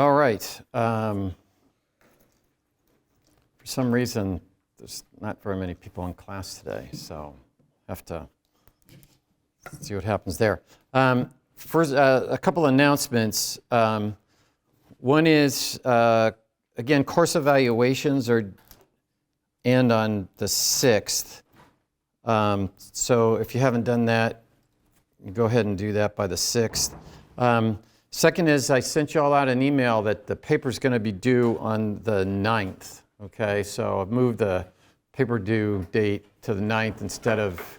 All right. For some reason, there's not very many people in class today, so have to see what happens there. First, a couple announcements. One is, again, course evaluations are end on the 6th. So if you haven't done that, go ahead and do that by the 6th. Second is, I sent you all out an email that the paper's going to be due on the 9th. Okay, so I've moved the paper due date to the 9th instead of,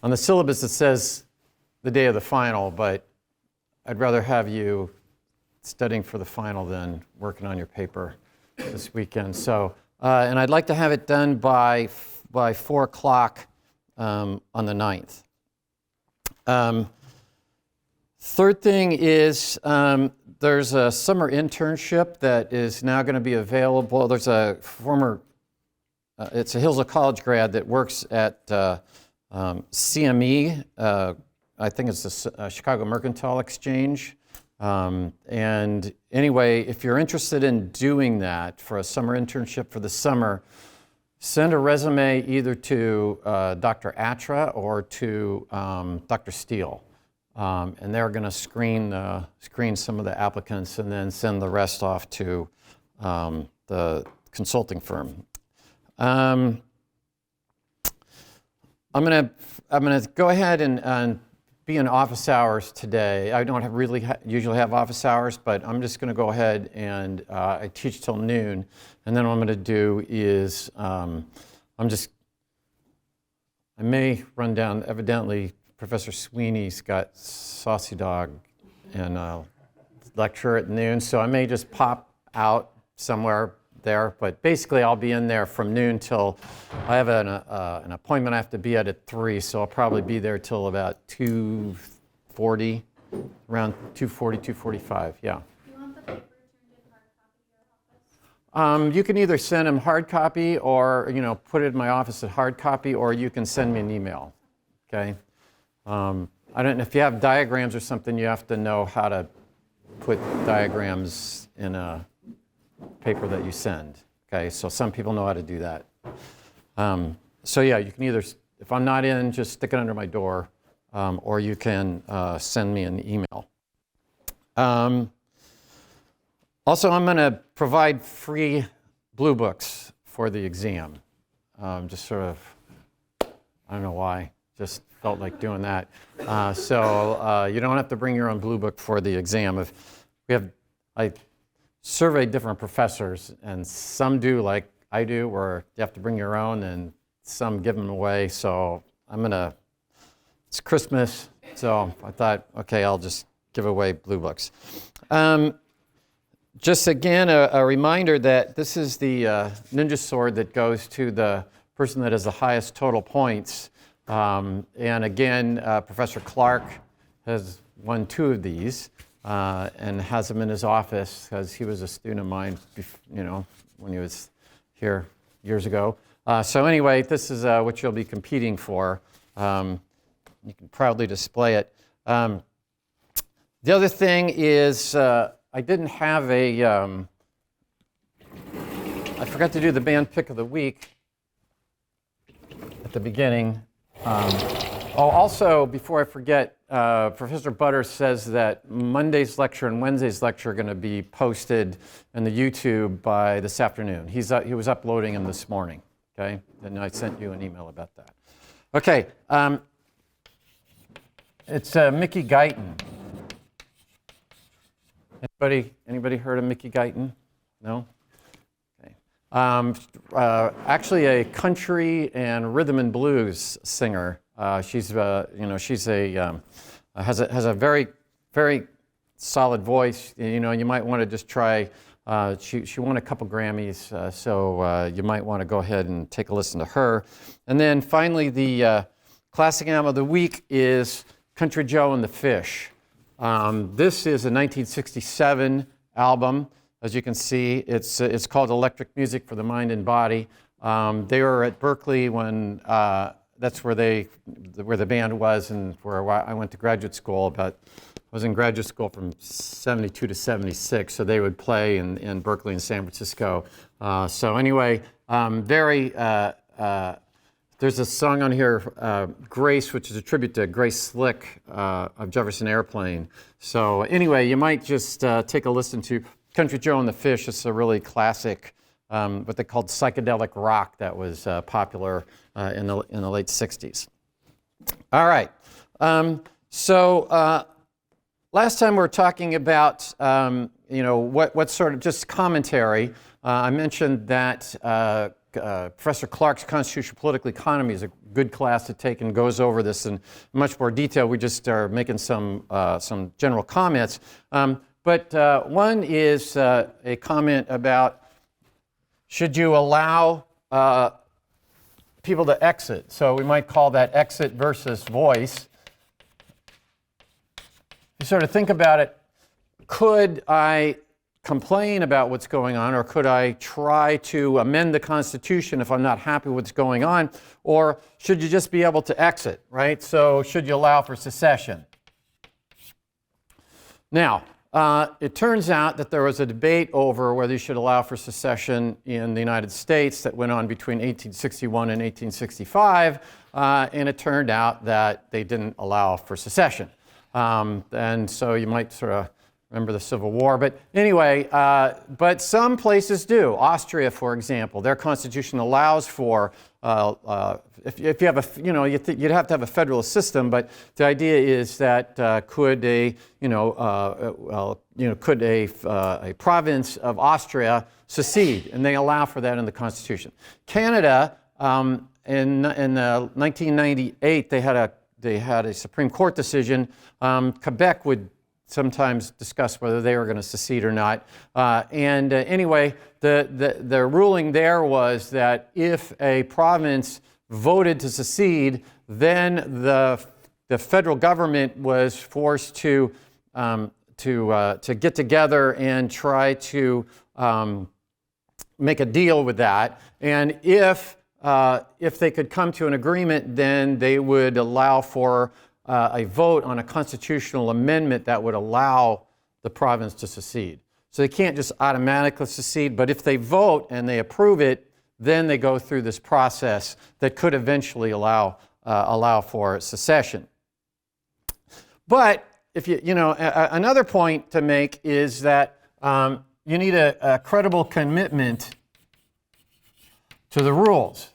on the syllabus it says the day of the final, but I'd rather have you studying for the final than working on your paper this weekend. So, and I'd like to have it done by 4 o'clock on the 9th. Third thing is there's a summer internship that is now going to be available. There's a former, it's a Hillsville College grad that works at CME. I think it's the Chicago Mercantile Exchange. And anyway, if you're interested in doing that for a summer internship for the summer, send a resume either to Dr. Atra or to Dr. Steele. And they're going to screen some of the applicants and then send the rest off to the consulting firm. I'm going to go ahead and be in office hours today. I don't usually have office hours, but I'm just going to go ahead and I teach till noon. And then what I'm going to do is I may run down, evidently, Professor Sweeney's got Saucy Dog and a lecture at noon, so I may just pop out somewhere there. But basically, I'll be in there from noon till I have an appointment I have to be at 3, so I'll probably be there till about 2:40, around 2:40, 2:45. Yeah. Do you want the paper turned in hard copy to your office? You can either send them hard copy, or put it in my office at hard copy, or you can send me an email. Okay. I don't know if you have diagrams or something, you have to know how to put diagrams in a paper that you send. Okay, so some people know how to do that. So yeah, you can either, if I'm not in, just stick it under my door, or you can send me an email. Also, I'm going to provide free blue books for the exam. Just sort of, I don't know why. Just felt like doing that. So you don't have to bring your own blue book for the exam. I surveyed different professors, and some do like I do, where you have to bring your own, and some give them away. So it's Christmas, so I thought, okay, I'll just give away blue books. Just again, a reminder that this is the ninja sword that goes to the person that has the highest total points. And again, Professor Clark has won 2 of these and has them in his office because he was a student of mine, when he was here years ago. So anyway, this is what you'll be competing for. You can proudly display it. The other thing is I didn't have I forgot to do the band pick of the week at the beginning. Also, before I forget, Professor Butters says that Monday's lecture and Wednesday's lecture are going to be posted in the YouTube by this afternoon. He was uploading them this morning, okay? And I sent you an email about that. Okay, it's Mickey Guyton. Anybody heard of Mickey Guyton? No? Actually, a country and rhythm and blues singer. She's has a very, very solid voice. You might want to just try. She won a couple Grammys, so you might want to go ahead and take a listen to her. And then finally, the classic album of the week is Country Joe and the Fish. This is a 1967 album. As you can see, it's called Electric Music for the Mind and Body. They were at Berkeley when that's where the band was, and where I went to graduate school about was in graduate school from 72 to 76, so they would play in Berkeley and San Francisco. So anyway, there's a song on here, Grace, which is a tribute to Grace Slick of Jefferson Airplane. So anyway, you might just take a listen to Country Joe and the Fish. It's a really classic, what they called psychedelic rock that was popular in the late 60s. All right. Last time we were talking about, what sort of just commentary. I mentioned that Professor Clark's Constitutional Political Economy is a good class to take and goes over this in much more detail. We just are making some general comments. But one is a comment about, should you allow people to exit? So we might call that exit versus voice. You sort of think about it, could I complain about what's going on, or could I try to amend the Constitution if I'm not happy with what's going on, or should you just be able to exit, right? So should you allow for secession? Now, it turns out that there was a debate over whether you should allow for secession in the United States that went on between 1861 and 1865, and it turned out that they didn't allow for secession. And so you might sort of remember the Civil War. But anyway, but some places do. Austria, for example, their constitution allows for, if you have a, you'd have to have a federalist system, but the idea is that could a province of Austria secede? And they allow for that in the Constitution. Canada, in 1998, they had a Supreme Court decision. Quebec would sometimes discuss whether they were going to secede or not. Anyway, the ruling there was that if a province voted to secede, then the federal government was forced to get together and try to make a deal with that. And if they could come to an agreement, then they would allow for a vote on a constitutional amendment that would allow the province to secede. So they can't just automatically secede, but if they vote and they approve it, then they go through this process that could eventually allow for secession. But if another point to make is that you need a credible commitment to the rules.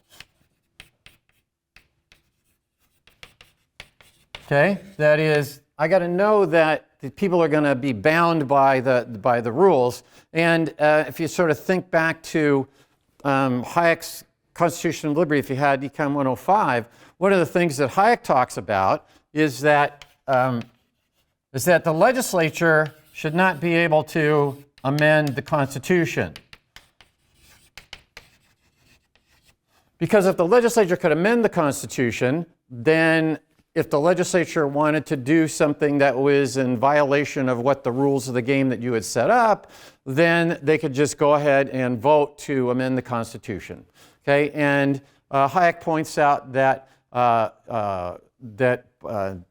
Okay, that is, I got to know that the people are going to be bound by the rules. And if you sort of think back to Hayek's Constitution of Liberty, if you had Econ 105, one of the things that Hayek talks about is that the legislature should not be able to amend the Constitution. Because if the legislature could amend the Constitution, then if the legislature wanted to do something that was in violation of what the rules of the game that you had set up, then they could just go ahead and vote to amend the Constitution. Okay, and Hayek points out that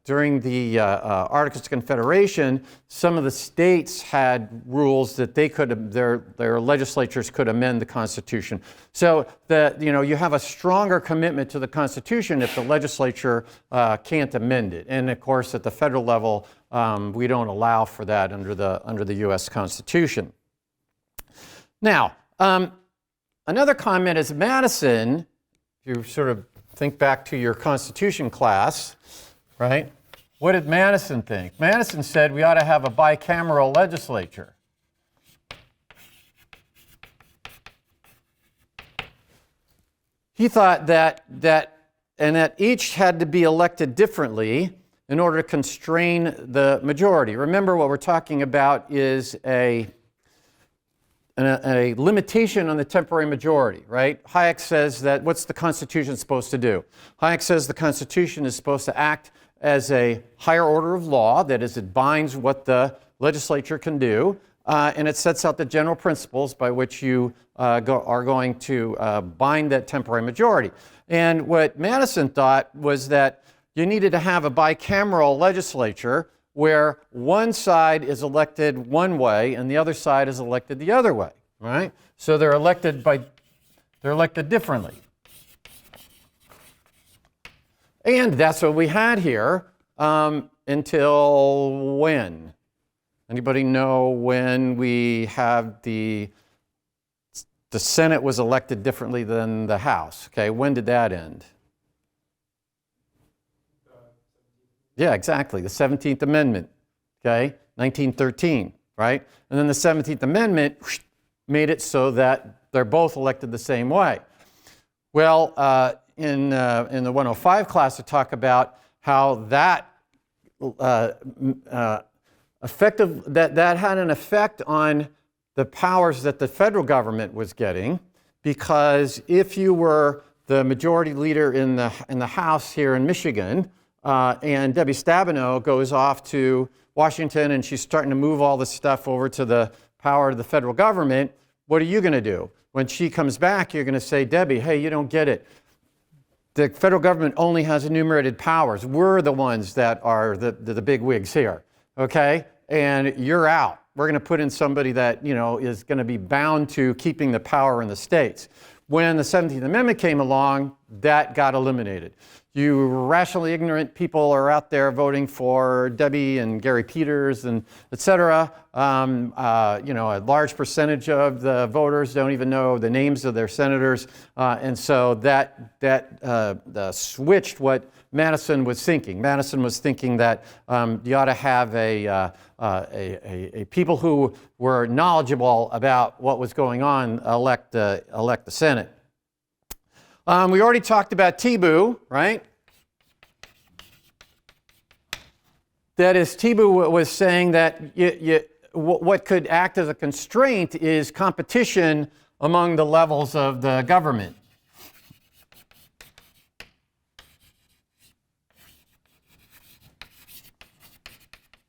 during the Articles of Confederation, some of the states had rules that they could, their legislatures could amend the Constitution. So you have a stronger commitment to the Constitution if the legislature can't amend it. And of course, at the federal level, we don't allow for that under the U.S. Constitution. Now, another comment is Madison. If you sort of think back to your Constitution class, right? What did Madison think? Madison said we ought to have a bicameral legislature. He thought that each had to be elected differently in order to constrain the majority. Remember, what we're talking about is a limitation on the temporary majority, right? Hayek says that what's the Constitution supposed to do? Hayek says the Constitution is supposed to act as a higher order of law, that is, it binds what the legislature can do, and it sets out the general principles by which you are going to bind that temporary majority. And what Madison thought was that you needed to have a bicameral legislature where one side is elected one way and the other side is elected the other way, right? So they're elected differently. And that's what we had here until when? Anybody know when we have the Senate was elected differently than the House? Okay, when did that end? Yeah, exactly, the 17th Amendment, okay, 1913, right? And then the 17th Amendment made it so that they're both elected the same way. Well, in the 105 class, I talk about how that that had an effect on the powers that the federal government was getting, because if you were the majority leader in the House here in Michigan, and Debbie Stabenow goes off to Washington and she's starting to move all this stuff over to the power of the federal government, what are you going to do? When she comes back, you're going to say, Debbie, hey, you don't get it. The federal government only has enumerated powers. We're the ones that are the big wigs here, okay? And you're out. We're going to put in somebody that, is going to be bound to keeping the power in the states. When the 17th Amendment came along, that got eliminated. You rationally ignorant people are out there voting for Debbie and Gary Peters and et cetera. A large percentage of the voters don't even know the names of their senators. And so that switched what Madison was thinking. Madison was thinking that you ought to have a people who were knowledgeable about what was going on elect the Senate. We already talked about Tibu, right? That is, Tibu was saying that what could act as a constraint is competition among the levels of the government.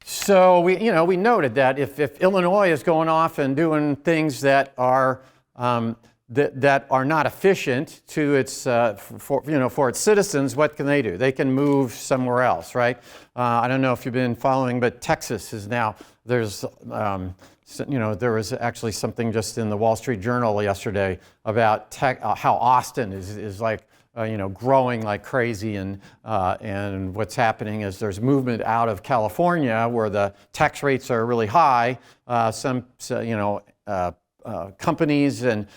So we noted that if Illinois is going off and doing things that are not efficient to its for its citizens, what can they do? They can move somewhere else, right? I don't know if you've been following, but Texas is now there was actually something just in the Wall Street Journal yesterday about how Austin is like growing like crazy, and what's happening is there's movement out of California where the tax rates are really high. Companies and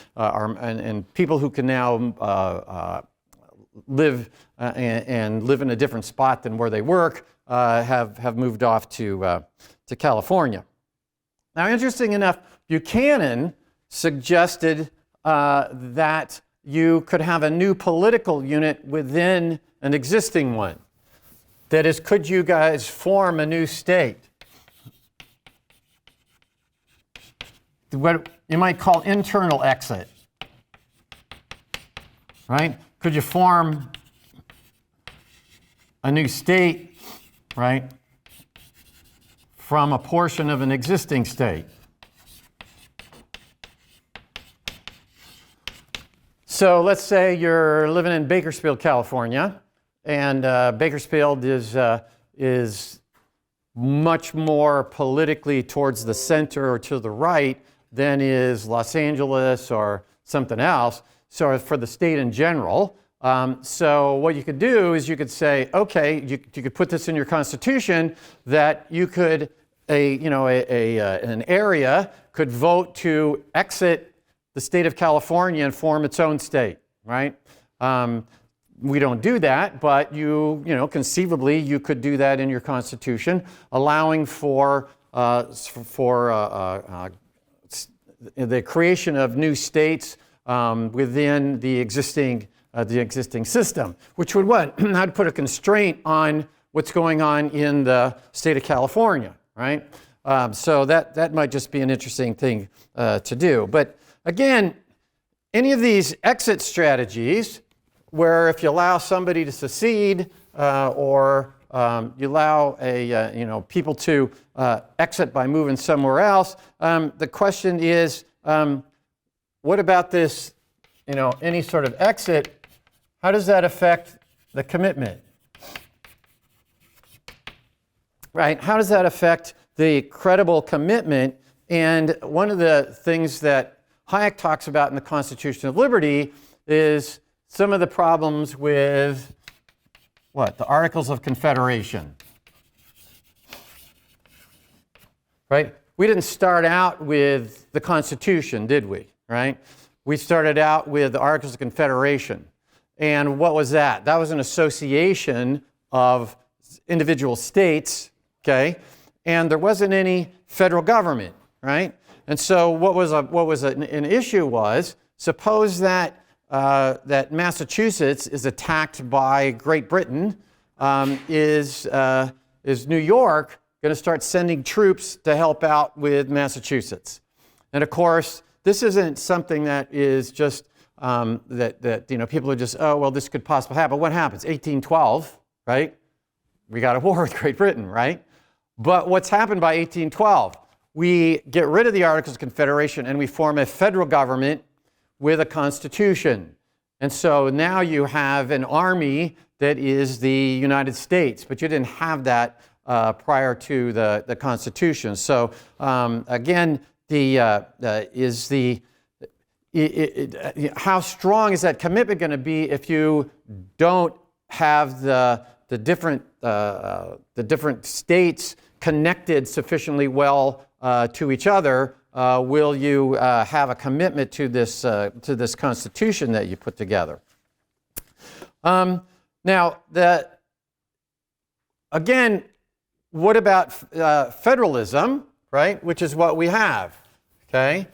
people who can now live in a different spot than where they work have moved off to California. Now, interesting enough, Buchanan suggested that you could have a new political unit within an existing one. That is, could you guys form a new state? What you might call internal exit, right? Could you form a new state, right, from a portion of an existing state? So let's say you're living in Bakersfield, California, and Bakersfield is much more politically towards the center or to the right than is Los Angeles or something else, so for the state in general. So what you could do is you could say, okay, you could put this in your constitution that you could, an area could vote to exit the state of California and form its own state, right? We don't do that, but conceivably you could do that in your constitution, allowing for the creation of new states within the existing system, which would what? I'd put a constraint on what's going on in the state of California, right? So that might just be an interesting thing to do. But again, any of these exit strategies, where if you allow somebody to secede or you allow people to exit by moving somewhere else, the question is, what about this? Any sort of exit? How does that affect the commitment? right? How does that affect the credible commitment? And one of the things that Hayek talks about in the Constitution of Liberty is some of the problems with what? The Articles of Confederation. Right? We didn't start out with the Constitution, did we? Right? We started out with the Articles of Confederation. And what was that? That was an association of individual states, okay? And there wasn't any federal government, right? And so what was an issue was, suppose that that Massachusetts is attacked by Great Britain, is New York going to start sending troops to help out with Massachusetts? And of course, this isn't something that is just that people are just, oh, well, this could possibly happen. What happens? 1812, right? We got a war with Great Britain, right? But what's happened by 1812? We get rid of the Articles of Confederation and we form a federal government with a constitution. And so now you have an army that is the United States, but you didn't have that prior to the Constitution. So again, how strong is that commitment going to be if you don't have the different states connected sufficiently well to each other? Will you have a commitment to this Constitution that you put together? Now, again, what about federalism, right? Which is what we have, okay?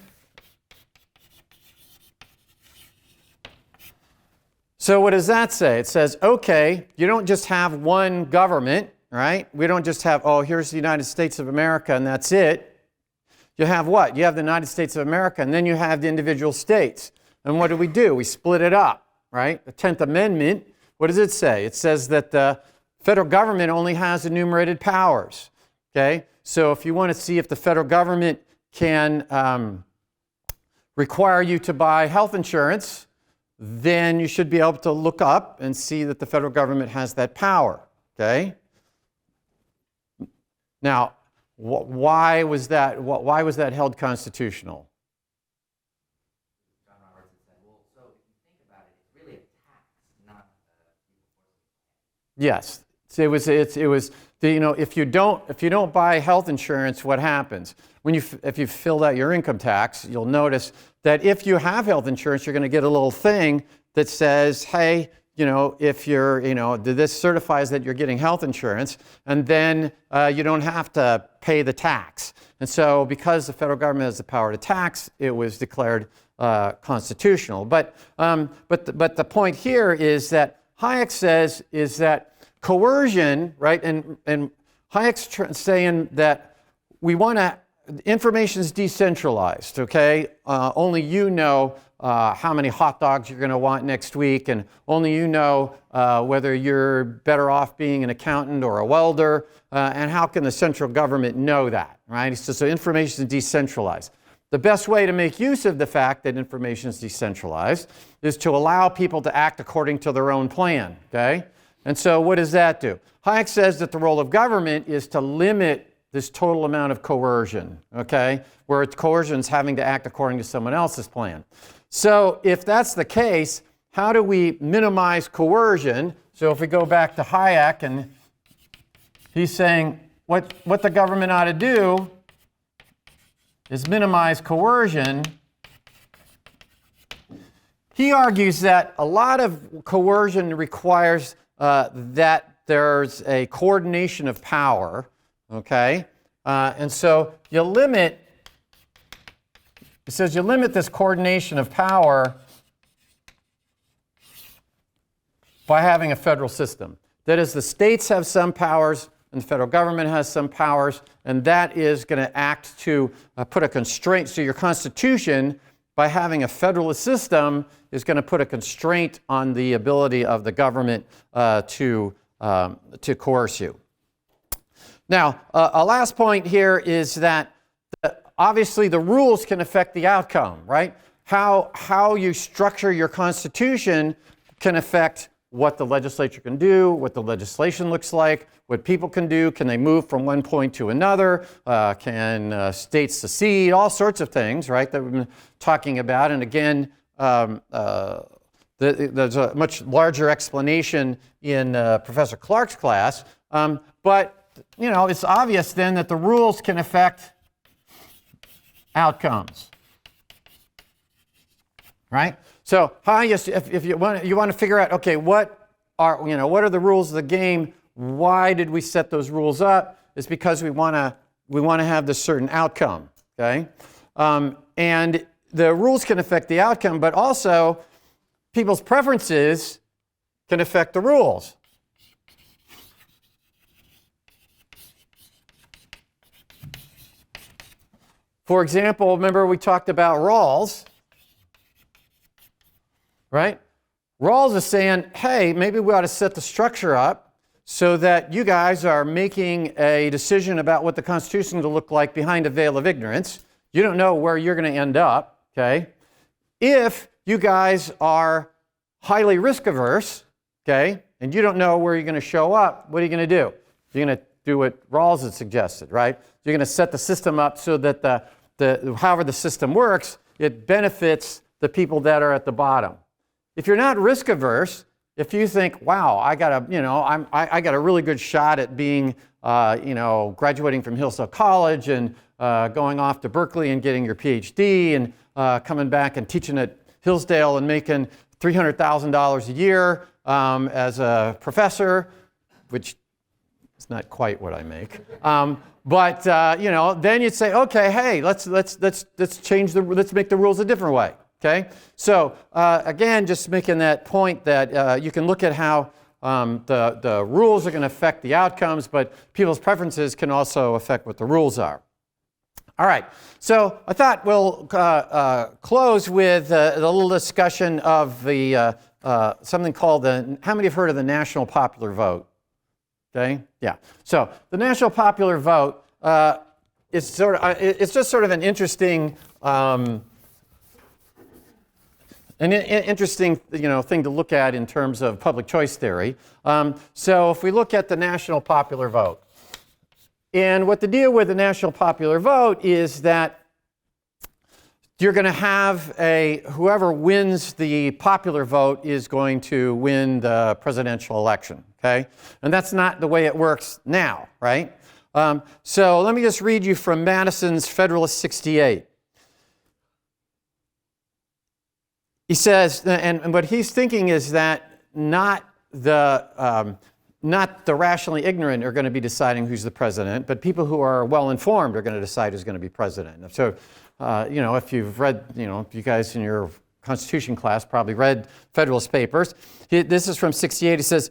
So what does that say? It says, okay, you don't just have one government, right? We don't just have, oh, here's the United States of America and that's it. You have what? You have the United States of America and then you have the individual states. And what do? We split it up, right? The 10th Amendment, what does it say? It says that the federal government only has enumerated powers, okay? So if you want to see if the federal government can require you to buy health insurance, then you should be able to look up and see that the federal government has that power, okay? Now, why was that held constitutional? John Robertson said, well, so if you think about it, it's really a tax, not Yes, it was if you don't buy health insurance, what happens? If you filled out your income tax, you'll notice that if you have health insurance, you're going to get a little thing that says, hey, if this certifies that you're getting health insurance, and then you don't have to pay the tax. And so because the federal government has the power to tax, it was declared constitutional. But the point here is that Hayek says is that coercion, right? And Hayek's saying that we want to, information is decentralized, okay? Only you know how many hot dogs you're going to want next week, and only you know whether you're better off being an accountant or a welder, and how can the central government know that, right? So information is decentralized. The best way to make use of the fact that information is decentralized is to allow people to act according to their own plan, okay? And so what does that do? Hayek says that the role of government is to limit this total amount of coercion, okay? Where coercion is having to act according to someone else's plan. So if that's the case, how do we minimize coercion? So if we go back to Hayek, and he's saying what the government ought to do is minimize coercion. He argues that a lot of coercion requires that there's a coordination of power, okay? And so you limit, it says you limit this coordination of power by having a federal system. That is, the states have some powers and the federal government has some powers, and that is going to act to put a constraint. So your Constitution, by having a federalist system, is going to put a constraint on the ability of the government to coerce you. Now, a last point here is that obviously the rules can affect the outcome, right? How you structure your Constitution can affect what the legislature can do, what the legislation looks like, what people can do. Can they move from one point to another? Can states secede? All sorts of things, right, that we've been talking about. And again, there's a much larger explanation in Professor Clark's class. But, you know, it's obvious then that the rules can affect outcomes, right? So if you want to figure out, okay, what are the rules of the game? Why did we set those rules up? It's because we want to have this certain outcome, okay? And the rules can affect the outcome, but also people's preferences can affect the rules. For example, remember we talked about Rawls, right? Rawls is saying, hey, maybe we ought to set the structure up so that you guys are making a decision about what the Constitution will look like behind a veil of ignorance. You don't know where you're going to end up, okay? If you guys are highly risk averse, okay, and you don't know where you're going to show up, what are you going to do? You're going to do what Rawls had suggested, right? You're going to set the system up so that however the system works, it benefits the people that are at the bottom. If you're not risk averse, if you think, wow, I got a really good shot at being, graduating from Hillsdale College and going off to Berkeley and getting your PhD and coming back and teaching at Hillsdale and making $300,000 a year as a professor, which is not quite what I make. Then you'd say, okay, hey, let's make the rules a different way. Okay, so again, just making that point that you can look at how the rules are going to affect the outcomes, but people's preferences can also affect what the rules are. All right, so I thought we'll close with a little discussion of the something called how many have heard of the national popular vote? Okay, yeah. So the national popular vote is it's just sort of an interesting interesting thing to look at in terms of public choice theory. So if we look at the national popular vote, and what the deal with the national popular vote is that you're going to have whoever wins the popular vote is going to win the presidential election, okay? And that's not the way it works now, right? So let me just read you from Madison's Federalist 68. He says, and what he's thinking is that not the rationally ignorant are going to be deciding who's the president, but people who are well-informed are going to decide who's going to be president. So, if you've read, if you guys in your Constitution class probably read Federalist Papers, this is from 68. He says,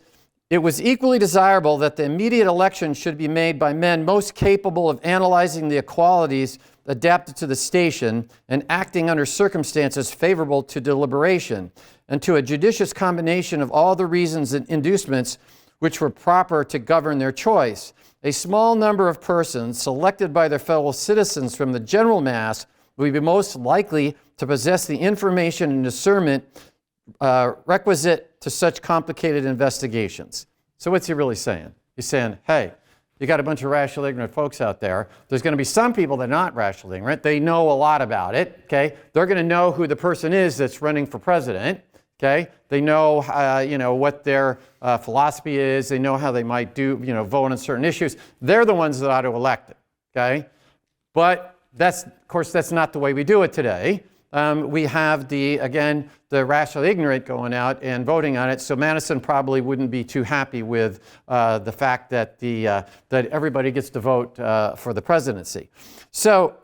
it was equally desirable that the immediate election should be made by men most capable of analyzing the equalities adapted to the station and acting under circumstances favorable to deliberation and to a judicious combination of all the reasons and inducements which were proper to govern their choice. A small number of persons selected by their fellow citizens from the general mass will be most likely to possess the information and discernment requisite to such complicated investigations. So what's he really saying? He's saying, hey, you got a bunch of rational ignorant folks out there. There's going to be some people that are not rational ignorant. They know a lot about it, okay? They're going to know who the person is that's running for president, okay? They know, what their philosophy is. They know how they might vote on certain issues. They're the ones that ought to elect it, okay? But of course, that's not the way we do it today. We have the rational ignorant going out and voting on it. So Madison probably wouldn't be too happy with the fact that that everybody gets to vote for the presidency. So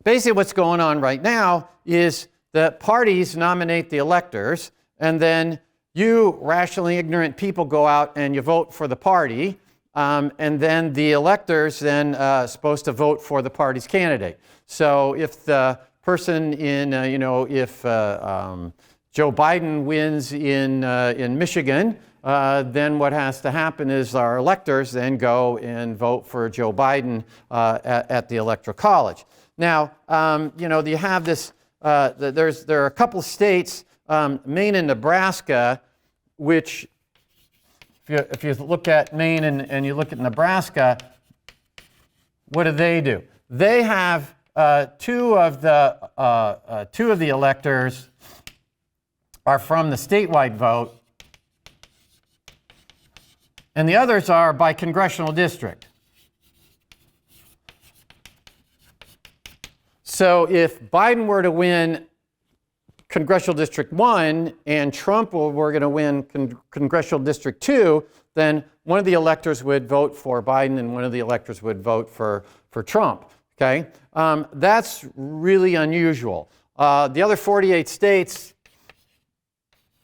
basically, what's going on right now is that parties nominate the electors, and then you rationally ignorant people go out and you vote for the party, and then the electors then supposed to vote for the party's candidate. So if the person if Joe Biden wins in Michigan, then what has to happen is our electors then go and vote for Joe Biden at the Electoral College. Now, you have this. There are a couple of states, Maine and Nebraska, which, if you look at Maine and you look at Nebraska, what do? They have two of the electors are from the statewide vote, and the others are by congressional district. So if Biden were to win Congressional District 1 and Trump were going to win Congressional District 2, then one of the electors would vote for Biden and one of the electors would vote for Trump. Okay? That's really unusual. The other 48 states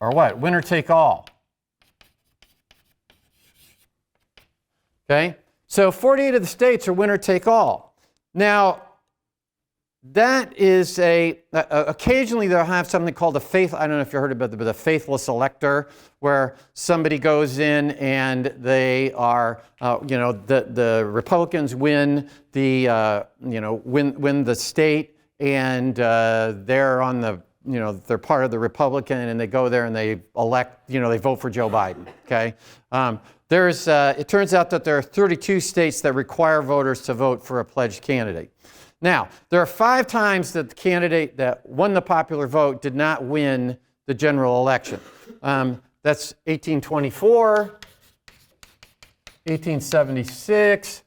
are what? Winner take all. Okay? So 48 of the states are winner take all. Now, that is occasionally they'll have something called I don't know if you heard about the faithless elector, where somebody goes in and they are, the Republicans win win the state, and they're on the, they're part of the Republican, and they go there and they elect, they vote for Joe Biden. Okay. It turns out that there are 32 states that require voters to vote for a pledged candidate. Now, there are 5 times that the candidate that won the popular vote did not win the general election. That's 1824, 1876,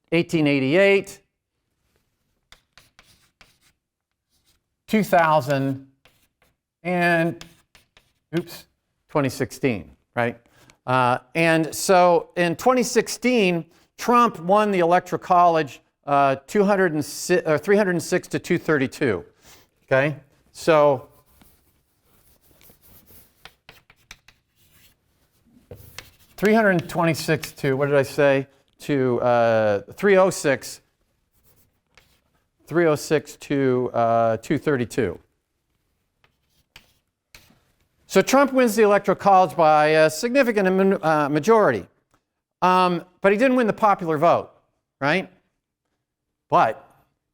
1888, 2000, and 2016, right? And so in 2016, Trump won the Electoral College 306 to 232. Okay, so (326 to what did I say) to 306 to 232. So Trump wins the Electoral College by a significant majority, but he didn't win the popular vote, right? But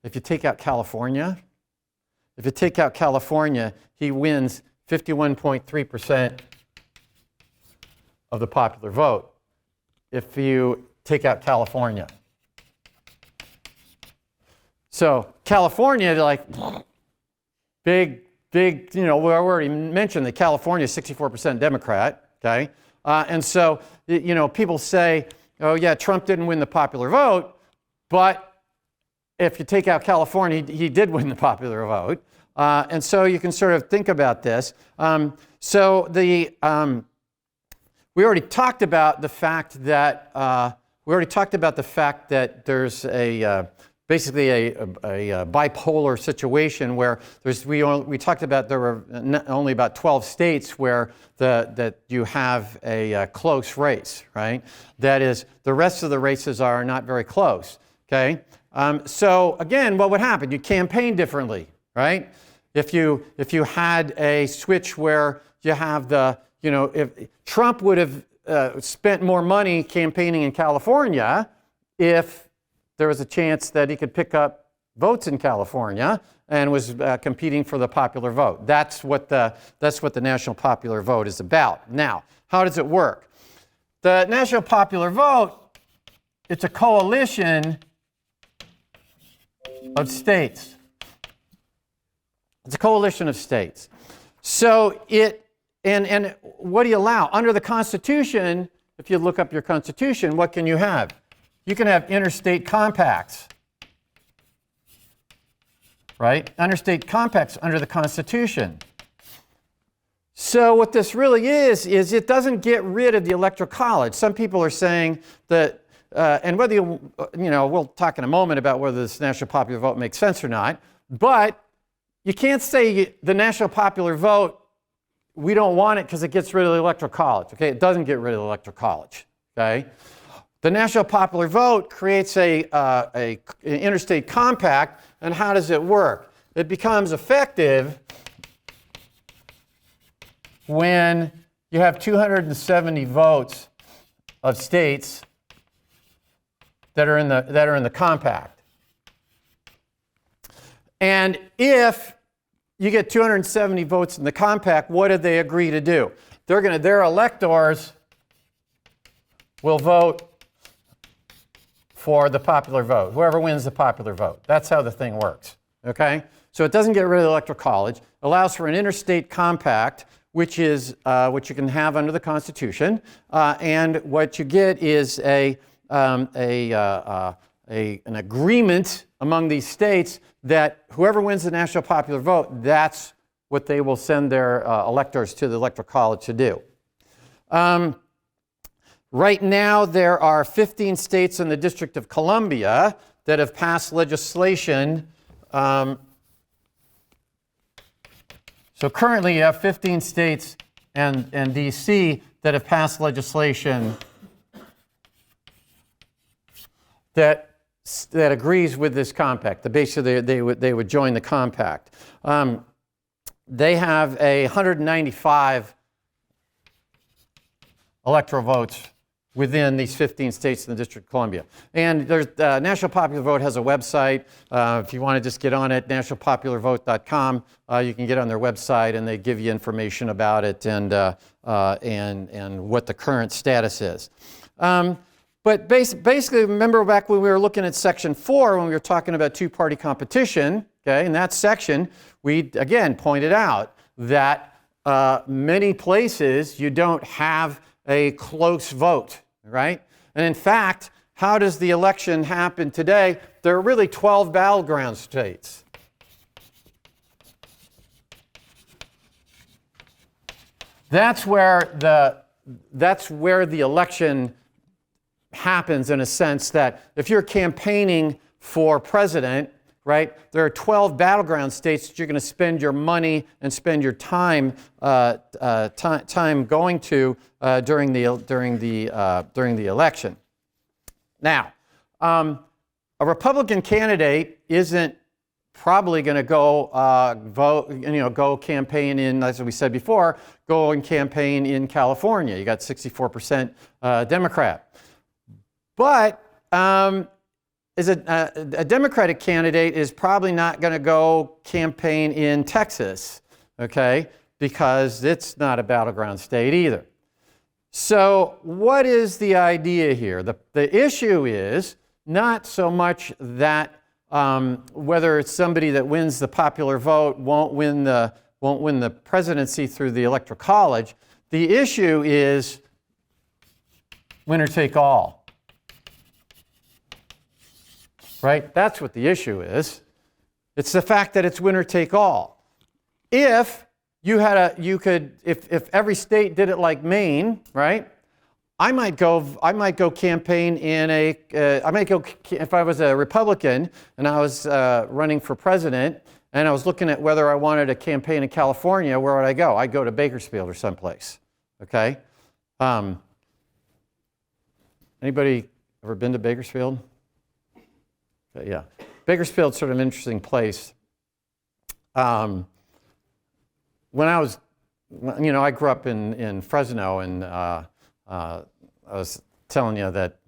if you take out California, he wins 51.3% of the popular vote if you take out California. So California, like, big, we already mentioned that California is 64% Democrat, okay? And so, people say, oh yeah, Trump didn't win the popular vote, but if you take out California, he did win the popular vote. And so you can sort of think about this. We already talked about the fact that there's basically a bipolar situation where we talked about there were only about 12 states where that you have a close race, right? That is, the rest of the races are not very close. Okay. So again, what would happen? You campaign differently, right? If you had a switch where you have if Trump would have spent more money campaigning in California if there was a chance that he could pick up votes in California and was competing for the popular vote. That's what the national popular vote is about. Now, how does it work? The national popular vote, it's a coalition of states. It's a coalition of states. So and what do you allow? Under the Constitution, if you look up your Constitution, what can you have? You can have interstate compacts, right? Interstate compacts under the Constitution. So what this really is it doesn't get rid of the Electoral College. Some people are saying that and whether we'll talk in a moment about whether this national popular vote makes sense or not, but you can't say the national popular vote, we don't want it because it gets rid of the Electoral College. Okay, it doesn't get rid of the Electoral College. Okay, the national popular vote creates an interstate compact, and how does it work? It becomes effective when you have 270 votes of states that are in the compact. And if you get 270 votes in the compact, what did they agree to do? their electors will vote for the popular vote, whoever wins the popular vote. That's how the thing works, okay? So it doesn't get rid of the Electoral College, allows for an interstate compact, which is what you can have under the Constitution, and what you get is an agreement among these states that whoever wins the national popular vote, that's what they will send their electors to the Electoral College to do. Right now, there are 15 states in the District of Columbia that have passed legislation. So currently, you have 15 states and D.C. that have passed legislation that agrees with this compact. Basically, they would join the compact. They have 195 electoral votes within these 15 states in the District of Columbia. And there's National Popular Vote has a website. If you want to just get on it, nationalpopularvote.com, you can get on their website and they give you information about it and what the current status is. But basically, remember back when we were looking at Section 4, when we were talking about two-party competition, okay, in that section, we again pointed out that many places you don't have a close vote, right? And in fact, how does the election happen today? There are really 12 battleground states. That's where the election happens, in a sense that if you're campaigning for president, right, there are 12 battleground states that you're going to spend your money and spend your time going to during the election. Now, a Republican candidate isn't probably going to go go campaign in, as we said before, go and campaign in California. You got 64% Democrat. But a Democratic candidate is probably not going to go campaign in Texas, okay, because it's not a battleground state either. So what is the idea here? The issue is not so much that whether it's somebody that wins the popular vote won't win the presidency through the Electoral College. The issue is winner take all. Right? That's what the issue is. It's the fact that it's winner take all. If if every state did it like Maine, right? I might go campaign if I was a Republican and I was running for president and I was looking at whether I wanted to campaign in California, where would I go? I'd go to Bakersfield or someplace. Okay? Anybody ever been to Bakersfield? Yeah, Bakersfield's sort of an interesting place. When I was, I grew up in Fresno, and I was telling you that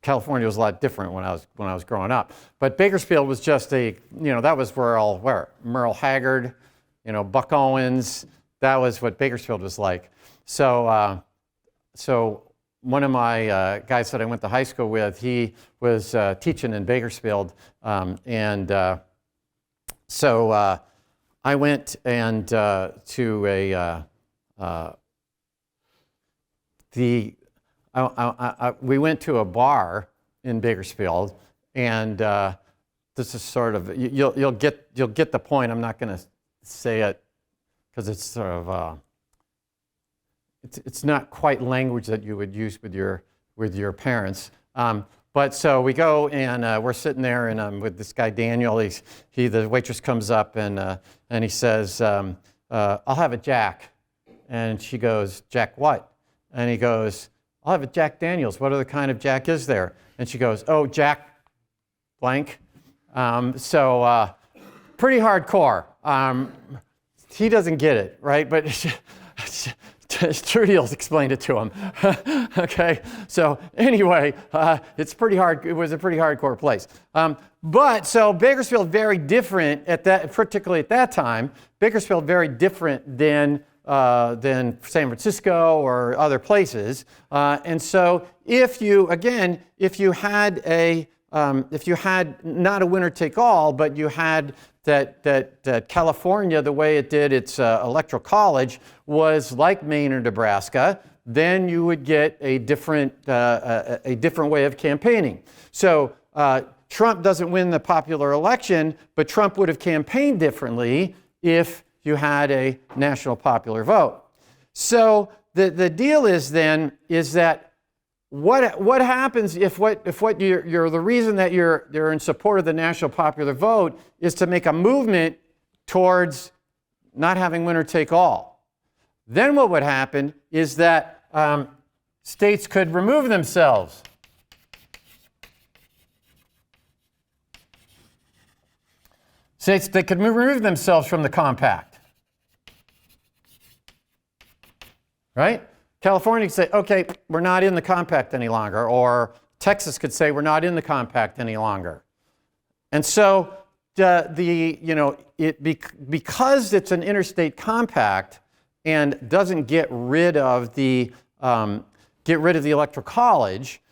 California was a lot different when I was growing up. But Bakersfield was just that was where Merle Haggard, Buck Owens, that was what Bakersfield was like. So one of my guys that I went to high school with, he was teaching in Bakersfield, so I went and we went to a bar in Bakersfield, and this is sort of you'll get the point. I'm not going to say it because it's sort of. It's not quite language that you would use with your parents. But so we go and we're sitting there and with this guy Daniel. The waitress comes up and he says, "I'll have a Jack," and she goes, "Jack what?" And he goes, "I'll have a Jack Daniels. What other kind of Jack is there?" And she goes, "Oh, Jack blank." So pretty hardcore. He doesn't get it, right? But Trudy will explain it to him. Okay, so anyway, it's pretty hard. It was a pretty hardcore place. But so Bakersfield very different particularly at that time. Bakersfield very different than than San Francisco or other places. And so if you had not a winner take all, but you had that California, the way it did its electoral college, was like Maine or Nebraska, then you would get a different way of campaigning. So Trump doesn't win the popular election, but Trump would have campaigned differently if you had a national popular vote. So the deal is then is that what happens if you're the reason that you're in support of the national popular vote is to make a movement towards not having winner take all. Then what would happen is that states could remove themselves. States, they could remove themselves from the compact. Right? California could say, okay, we're not in the compact any longer. Or Texas could say, we're not in the compact any longer. And so because it's an interstate compact and doesn't get rid of the electoral college,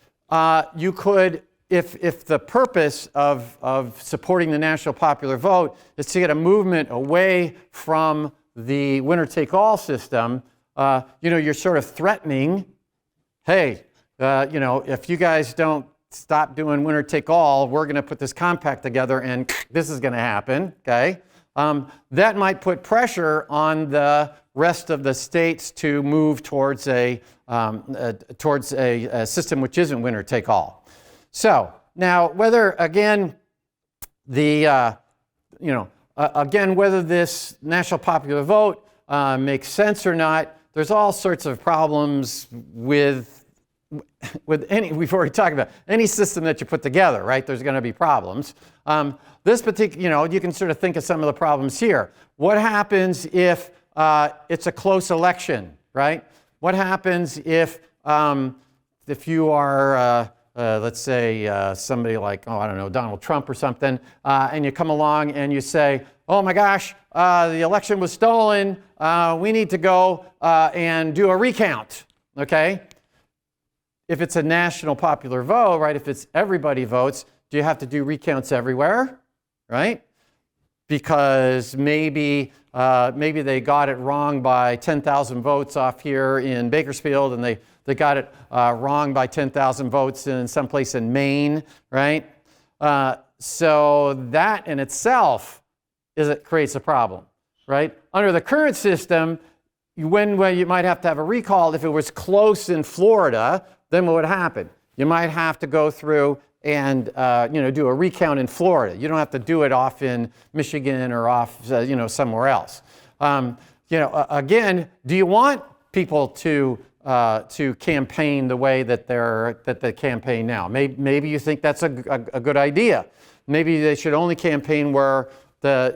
you could, if the purpose of supporting the national popular vote is to get a movement away from the winner-take-all system, you're sort of threatening, hey, if you guys don't stop doing winner-take-all, we're going to put this compact together and this is going to happen, okay? That might put pressure on the rest of the states to move towards a system which isn't winner-take-all. So now, whether again whether this national popular vote makes sense or not, there's all sorts of problems with any. We've already talked about any system that you put together, right? There's going to be problems. This particular, you can sort of think of some of the problems here. What happens if it's a close election, right? What happens if you are let's say somebody like, Donald Trump or something, and you come along and you say, oh my gosh, the election was stolen, we need to go and do a recount, okay? If it's a national popular vote, right, if it's everybody votes, do you have to do recounts everywhere, right? Because maybe they got it wrong by 10,000 votes off here in Bakersfield, and they got it wrong by 10,000 votes in someplace in Maine, right? So that in itself creates a problem, right? Under the current system, when you might have to have a recall, if it was close in Florida, then what would happen? You might have to go through and do a recount in Florida. You don't have to do it off in Michigan or off somewhere else. Again, do you want people to campaign the way that they campaign now? Maybe you think that's a good idea. Maybe they should only campaign where the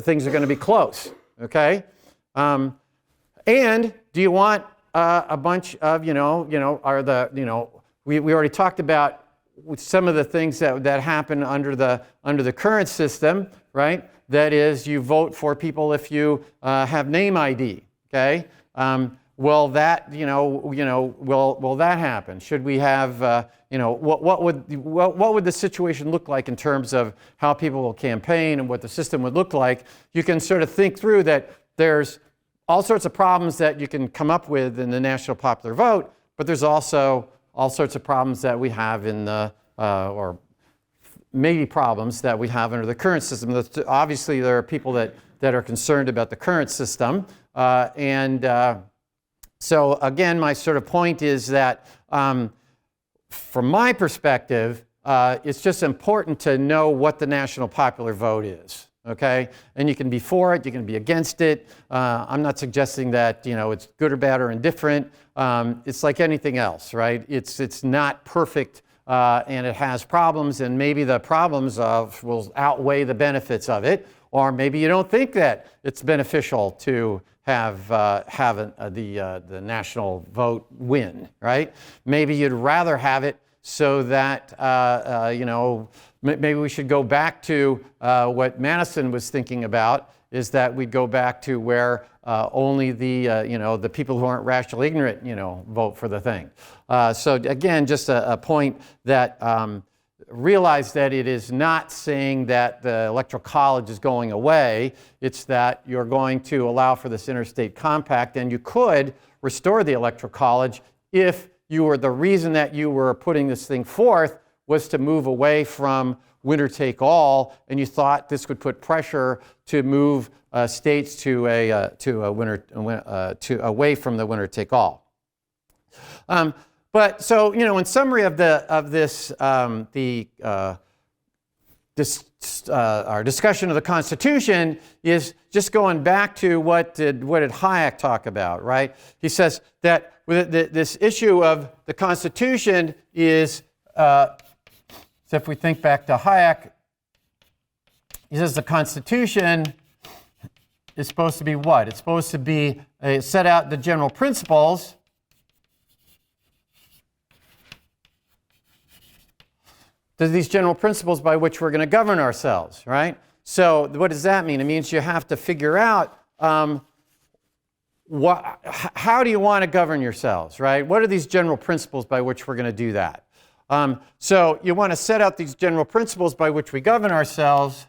things are going to be close. Okay, and do you want a bunch of we already talked about some of the things that happen under the current system, right? That is, you vote for people if you have name ID. Okay, will that will that happen? Should we have what would the situation look like in terms of how people will campaign and what the system would look like? You can sort of think through that. There's all sorts of problems that you can come up with in the national popular vote, but there's also all sorts of problems that we have in the or maybe problems that we have under the current system. Obviously, there are people that are concerned about the current system, so again, my sort of point is that from my perspective, it's just important to know what the national popular vote is. Okay, and you can be for it, you can be against it. I'm not suggesting that it's good or bad or indifferent. It's like anything else, right? It's not perfect, and it has problems, and maybe the problems will outweigh the benefits of it, or maybe you don't think that it's beneficial to have the national vote win, right? Maybe you'd rather have it so that maybe we should go back to what Madison was thinking about is that we'd go back to where only the, the people who aren't rationally ignorant, vote for the thing. So again, just a point that realize that it is not saying that the Electoral College is going away. It's that you're going to allow for this interstate compact, and you could restore the Electoral College if you were, the reason that you were putting this thing forth was to move away from winner take all, and you thought this would put pressure to move states to away from the winner take all. But so, in summary of this, our discussion of the Constitution is just going back to what did Hayek talk about, right? He says that this issue of the Constitution is, so if we think back to Hayek, he says the Constitution is supposed to be what? It's supposed to be set out the general principles. There's these general principles by which we're going to govern ourselves, right? So what does that mean? It means you have to figure out how do you want to govern yourselves, right? What are these general principles by which we're going to do that? So you want to set out these general principles by which we govern ourselves.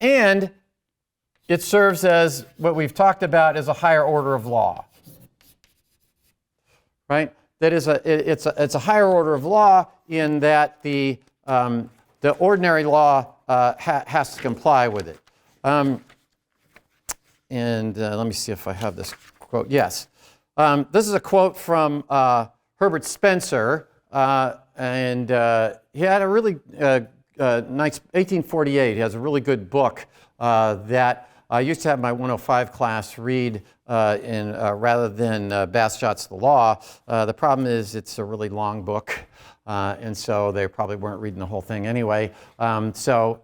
And it serves as what we've talked about as a higher order of law. Right? That is it's a higher order of law in that the ordinary law has to comply with it. And let me see if I have this quote. Yes. This is a quote from Herbert Spencer, and he had a really nice 1848. He has a really good book that I used to have my 105 class read rather than Bastiat's The Law. The problem is it's a really long book, and so they probably weren't reading the whole thing anyway. It's a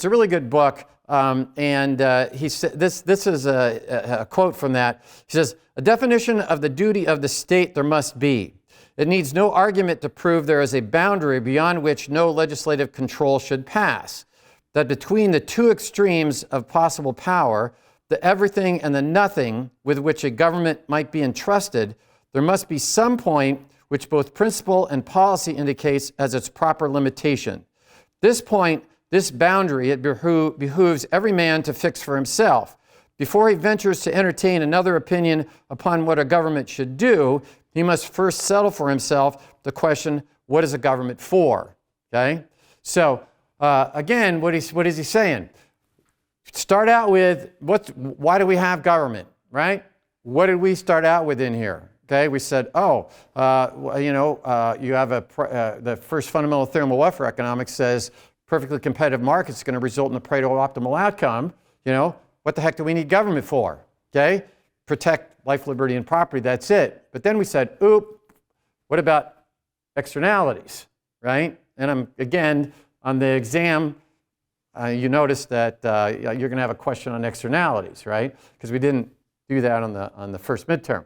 really good book, and he said this is a quote from that. He says, "A definition of the duty of the state there must be. It needs no argument to prove there is a boundary beyond which no legislative control should pass. That between the two extremes of possible power, the everything and the nothing with which a government might be entrusted, there must be some point which both principle and policy indicates as its proper limitation. This point, this boundary, it behooves every man to fix for himself. Before he ventures to entertain another opinion upon what a government should do, he must first settle for himself the question, what is a government for?" Okay? So, again, what is he saying? Start out with, why do we have government, right? What did we start out with in here? Okay, we said, you have the first fundamental theorem of welfare economics says perfectly competitive markets is going to result in a Pareto optimal outcome. What the heck do we need government for? Okay, protect life, liberty, and property, that's it. But then we said, what about externalities, right? And again, on the exam, you notice that you're going to have a question on externalities, right? Because we didn't do that on the first midterm.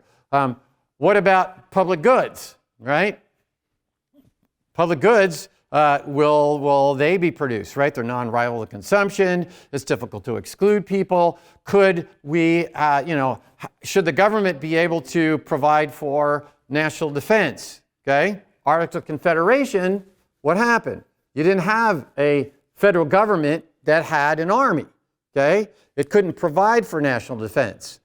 What about public goods, right? Public goods, will they be produced, right? They're non-rival to consumption. It's difficult to exclude people. Could we, should the government be able to provide for national defense, okay? Articles of Confederation, what happened? You didn't have a federal government that had an army, okay? It couldn't provide for national defense.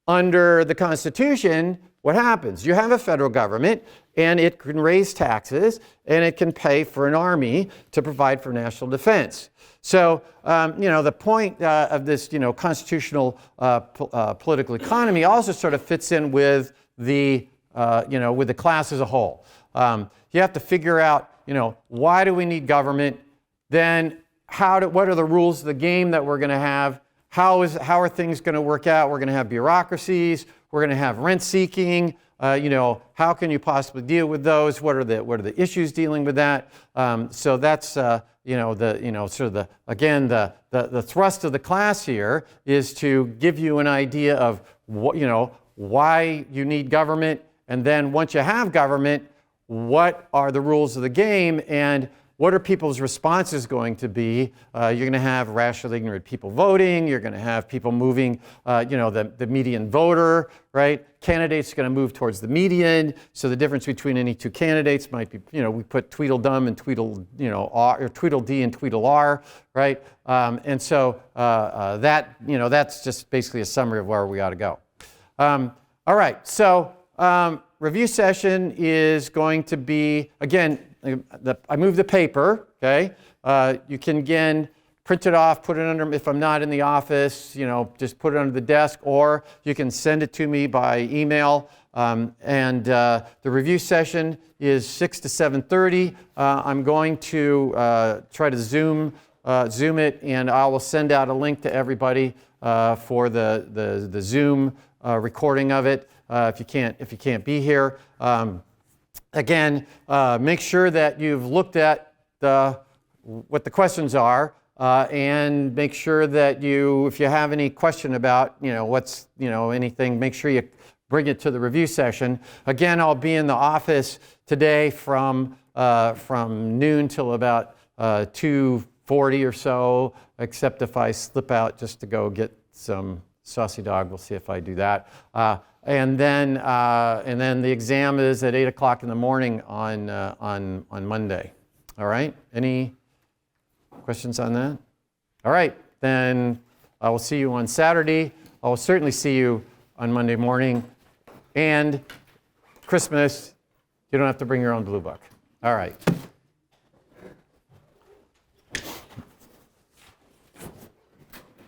Under the Constitution, what happens? You have a federal government, and it can raise taxes, and it can pay for an army to provide for national defense. So, the point of this, constitutional political economy also sort of fits in with the, with the class as a whole. You have to figure out, why do we need government? Then what are the rules of the game that we're going to have? How are things going to work out? We're going to have bureaucracies. We're going to have rent seeking. How can you possibly deal with those? What are the issues dealing with that? So that's sort of the thrust of the class here is to give you an idea of what, why you need government, and then once you have government, what are the rules of the game and what are people's responses going to be. You're going to have rationally ignorant people voting. You're going to have people moving, the median voter, right? Candidates are going to move towards the median. So the difference between any two candidates might be, we put Tweedledum and R, or Tweedledee and Tweedle-R, right? And so that's just basically a summary of where we ought to go. All right, so review session is going to be, again, I moved the paper, okay? You can, again, print it off, put it under, if I'm not in the office, just put it under the desk, or you can send it to me by email. The review session is 6 to 7:30. I'm going to try to Zoom it, and I will send out a link to everybody for the Zoom recording of it if you can't be here. Again, make sure that you've looked at what the questions are, and make sure that if you have any question about, anything, make sure you bring it to the review session. Again, I'll be in the office today from noon till about 2:40 or so, except if I slip out just to go get some saucy dog. We'll see if I do that. And then the exam is at 8 o'clock in the morning on Monday. All right? Any questions on that? All right. Then I will see you on Saturday. I will certainly see you on Monday morning. And Christmas, you don't have to bring your own blue book. All right.